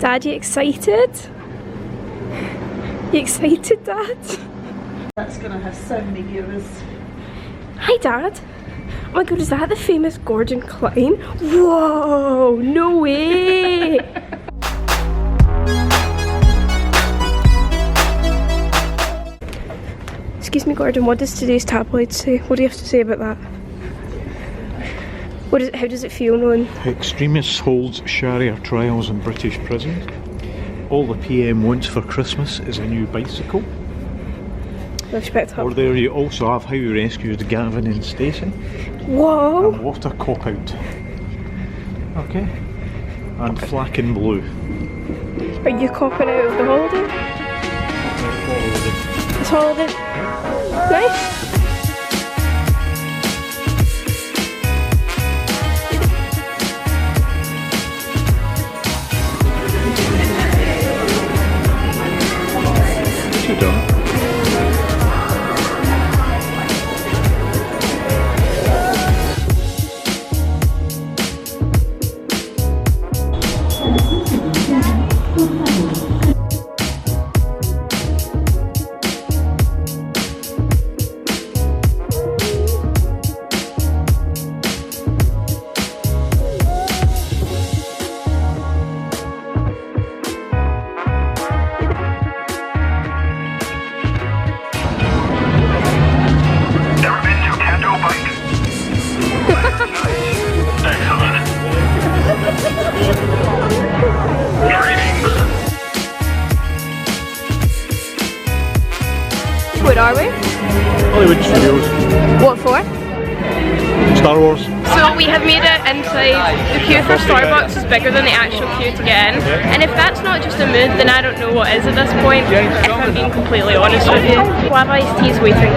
Dad, you excited? You excited, Dad? That's gonna have so many viewers. Hi, Dad. Oh my god, is that the famous Gordon Clyne? Whoa, no way! Excuse me, Gordon, what does today's tabloid say? What do you have to say about that? How does it feel knowing? Extremist holds Sharia trials in British prisons. All the PM wants for Christmas is a new bicycle. Or there you also have how you rescued Gavin and Stacey. Whoa! And what a cop out. Okay. And Flack and Blue. Are you copping out of the holiday? This holiday? Nice. What you doing? Where are we? Hollywood Studios. What for? Star Wars. So we have made it inside. The queue for Starbucks is bigger than the actual queue to get in. And if that's not just a mood, then I don't know what is at this point, if I'm being completely honest with you. Guava iced tea is waiting.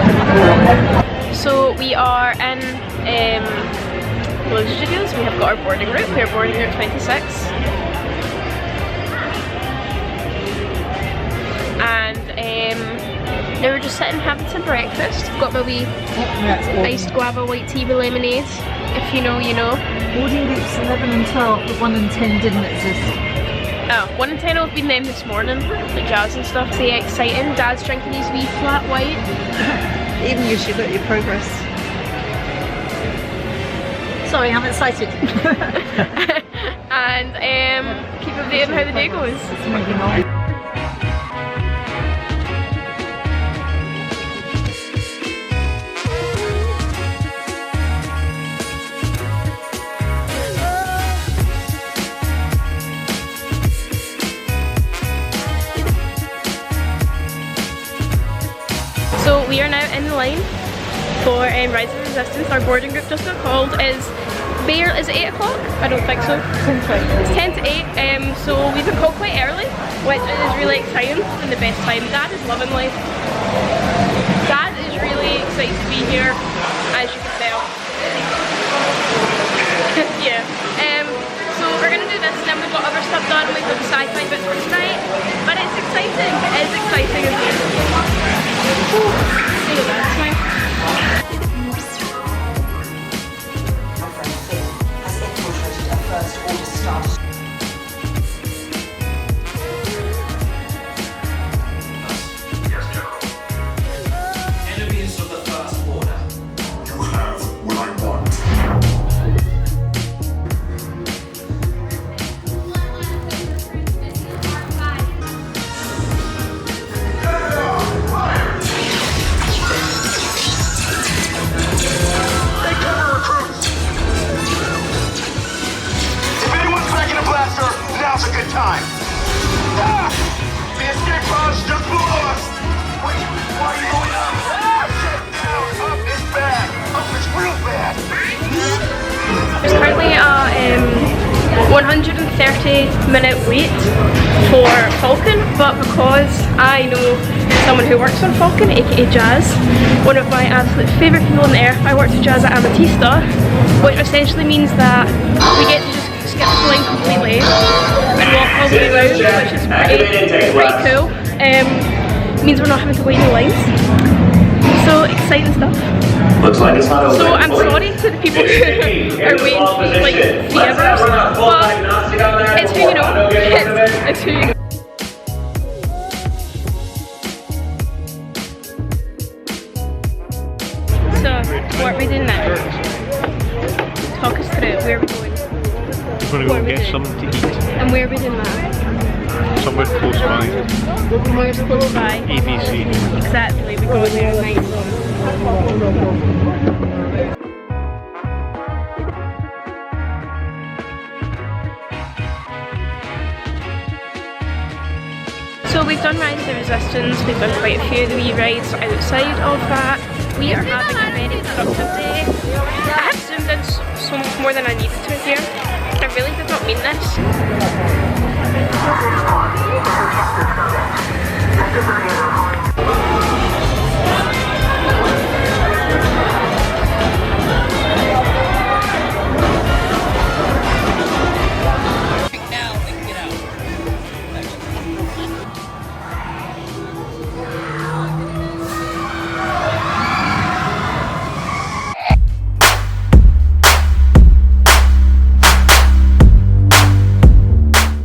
So we are in Hollywood Studios. We have got our boarding route. We are boarding route 26. And now we're just sitting having some breakfast. I've got my wee iced guava white tea with lemonade. If you know, you know. Boarding groups 11 and 12, but 1 and 10 didn't exist. Oh, 1 and 10 have been named this morning, like jazz and stuff. So yeah, exciting. Dad's drinking his wee flat white. Even you should look at your progress. Sorry, I'm excited. And keep updated on how the day goes. It's moving on. So we are now in the line for Rise of Resistance. Our boarding group just got called. Is it 8 o'clock? I don't think so. It's 10 to 8. So we've been called quite early, which is really exciting and the best time. Dad is loving life. Dad is really excited to be here, as you can tell. Yeah. So we're gonna do this and then we've got other stuff done. We've got the sci-fi bits for tonight. But it's exciting. It is exciting as well. See you guys. Now's a good time. Ah! The escape pods just below us. Wait, why are you going up? Ah! Shit down. Up is bad. Up is real bad. There's currently a 130-minute wait for Falcon, but because I know someone who works on Falcon, aka Jazz, one of my absolute favourite people on the earth, I worked with Jazz at Ametista, which essentially means that we get to just skip the line completely and walk all the way around, which is pretty cool. Means we're not having to wait in the lines. So exciting stuff. Looks like it's not open. So I'm sorry to the people who are waiting for like 3 hours, but it's who you know. It's who 2. So, what are we doing now? Talk us through it. Where are we going? We're going to go get something to eat. And where are we doing that? Somewhere close by. Where's close by? ABC. Exactly, we go there nice. So we've done Rise of the Resistance, we've done quite a few of the wee rides outside of that. We are having a very productive day. I have zoomed in so much more than I needed to here. I really did not mean this.